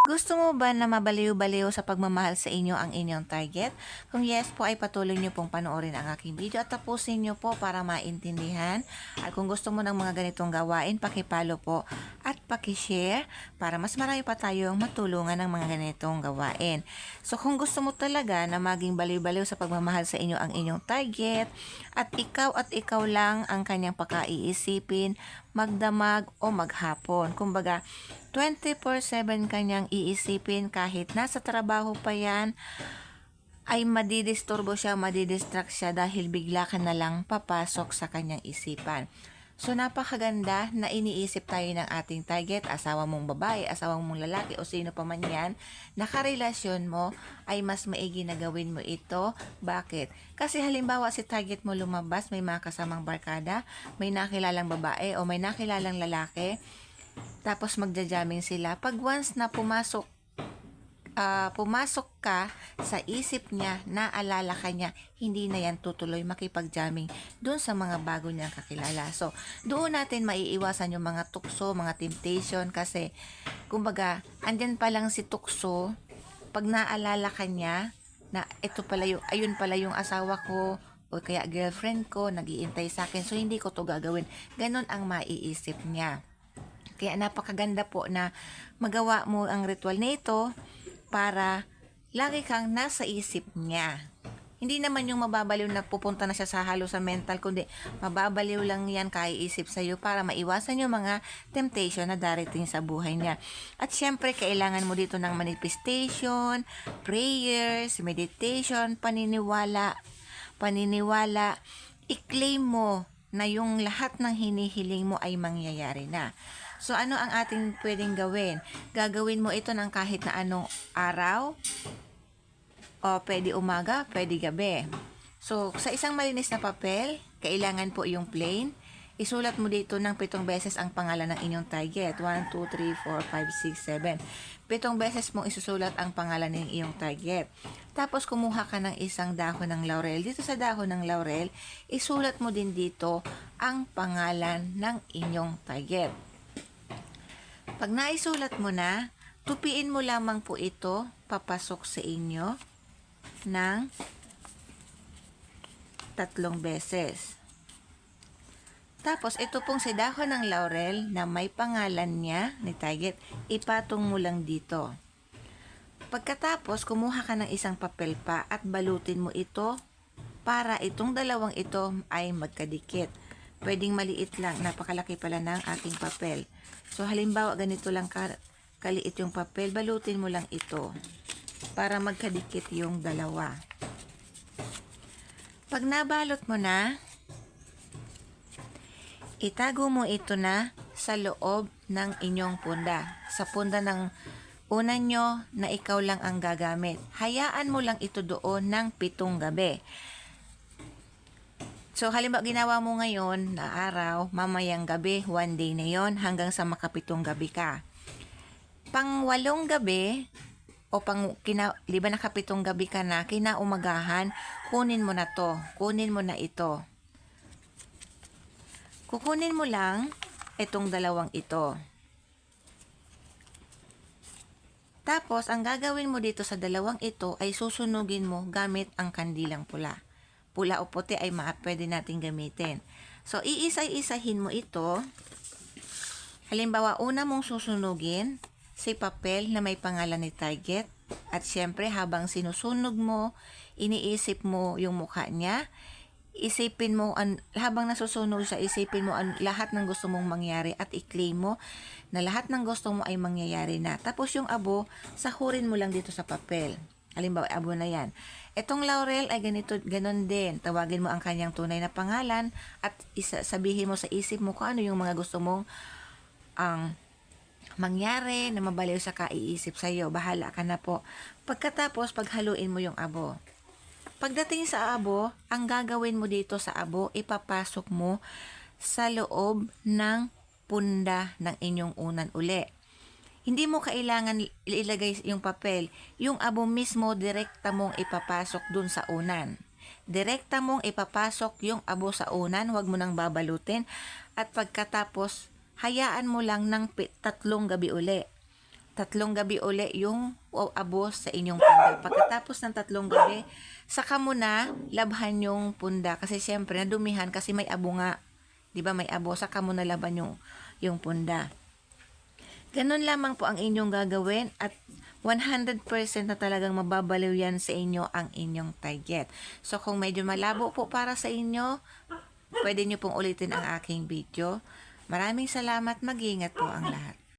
Gusto mo ba na mabaliw-baliw sa pagmamahal sa inyo ang inyong target? Kung yes po ay patuloy niyo pong panoorin ang aking video at tapusin niyo po para maintindihan. At kung gusto mo ng mga ganitong gawain, pakipalo po at pakishare para mas marami pa tayong matulungan ng mga ganitong gawain. So kung gusto mo talaga na maging baliw-baliw sa pagmamahal sa inyo ang inyong target at ikaw lang ang kanyang pakaiisipin, magdamag o maghapon. Kumbaga, 24/7 kanyang iisipin kahit nasa trabaho pa yan, ay madidisturbo siya, madidistract siya dahil bigla ka na lang papasok sa kanyang isipan. So napakaganda na iniisip tayo ng ating target, asawa mong babae, asawa mong lalaki o sino pa man yan, nakarelasyon mo ay mas maigi na gawin mo ito. Bakit? Kasi halimbawa si target mo lumabas, may mga kasamang barkada, may nakilalang babae o may nakilalang lalaki, tapos magja-jamming sila. Pag once na pumasok ka sa isip niya, naalala ka niya, hindi na yan tutuloy makipag-jamming doon sa mga bago niyang kakilala. So, doon natin maiiwasan yung mga tukso, mga temptation kasi, kumbaga, andyan pa lang si tukso, pag naalala ka niya, na ito pala yung, ayun pala yung asawa ko, o kaya girlfriend ko, nag-iintay sa akin, so hindi ko to gagawin. Ganon ang maiisip niya. Kaya napakaganda po na magawa mo ang ritual na ito para lagi kang nasa isip niya. Hindi naman yung mababaliw na pupunta na siya sa halo sa mental, kundi mababaliw lang yan kaiisip sa'yo para maiwasan yung mga temptation na darating sa buhay niya. At syempre, kailangan mo dito ng manifestation, prayers, meditation, paniniwala, i-claim mo na yung lahat ng hinihiling mo ay mangyayari na. So, ano ang ating pwedeng gawin? Gagawin mo ito ng kahit na anong araw, o pwede umaga, pwede gabi. So, sa isang malinis na papel, kailangan po yung plain. Isulat mo dito ng 7 beses ang pangalan ng inyong target. 1, 2, 3, 4, 5, 6, 7. 7 beses mong isusulat ang pangalan ng iyong target. Tapos, kumuha ka ng isang dahon ng laurel. Dito sa dahon ng laurel, isulat mo din dito ang pangalan ng inyong target. Pag naisulat mo na, tupiin mo lamang po ito papasok sa inyo ng 3 beses. Tapos, ito pong si dahon ng laurel na may pangalan niya ni target, ipatong mo lang dito. Pagkatapos, kumuha ka ng isang papel pa at balutin mo ito para itong dalawang ito ay magkadikit. Pwedeng maliit lang, napakalaki pala ng aking papel. So, halimbawa, ganito lang kaliit yung papel, balutin mo lang ito para magkadikit yung dalawa. Pag nabalot mo na, itago mo ito na sa loob ng inyong punda. Sa punda ng una nyo na ikaw lang ang gagamit. Hayaan mo lang ito doon ng 7 gabi. So, halimbawa, ginawa mo ngayon na araw, mamayang gabi, 1 day na yon hanggang sa makapitong gabi ka. Pang 8 gabi, o liba nakapitong gabi ka na, kinaumagahan, kunin mo na to, kunin mo na ito. Kukunin mo lang itong dalawang ito. Tapos, ang gagawin mo dito sa dalawang ito ay susunugin mo gamit ang kandilang pula. Pula o puti ay pwede natin gamitin. So, iisa-isahin mo ito. Halimbawa, una mong susunugin si papel na may pangalan ni target. At syempre, habang sinusunog mo, iniisip mo yung mukha niya. Isipin mo, habang nasusunog siya, isipin mo lahat ng gusto mong mangyari at i-claim mo na lahat ng gusto mo ay mangyayari na. Tapos yung abo, sahurin mo lang dito sa papel. Halimbawa, abo na yan. Itong laurel ay ganon din. Tawagin mo ang kanyang tunay na pangalan at sabihin mo sa isip mo kung ano yung mga gusto mong mangyari na mabaliw sa kaiisip sa'yo. Bahala ka na po. Pagkatapos, paghaluin mo yung abo. Pagdating sa abo, ang gagawin mo dito sa abo, ipapasok mo sa loob ng punda ng inyong unan uli. Hindi mo kailangan ilagay yung papel. Yung abo mismo, direkta mong ipapasok dun sa unan. Direkta mong ipapasok yung abo sa unan, huwag mo nang babalutin. At pagkatapos, hayaan mo lang ng 3 gabi uli. 3 gabi uli yung abo sa inyong punda. Pagkatapos ng 3 gabi, saka mo na labhan yung punda. Kasi syempre, nadumihan kasi may abo nga. Diba may abo, saka mo na laban yung punda. Ganun lamang po ang inyong gagawin at 100% na talagang mababaliw yan sa inyo ang inyong target. So kung medyo malabo po para sa inyo, pwede nyo pong ulitin ang aking video. Maraming salamat, mag-ingat po ang lahat.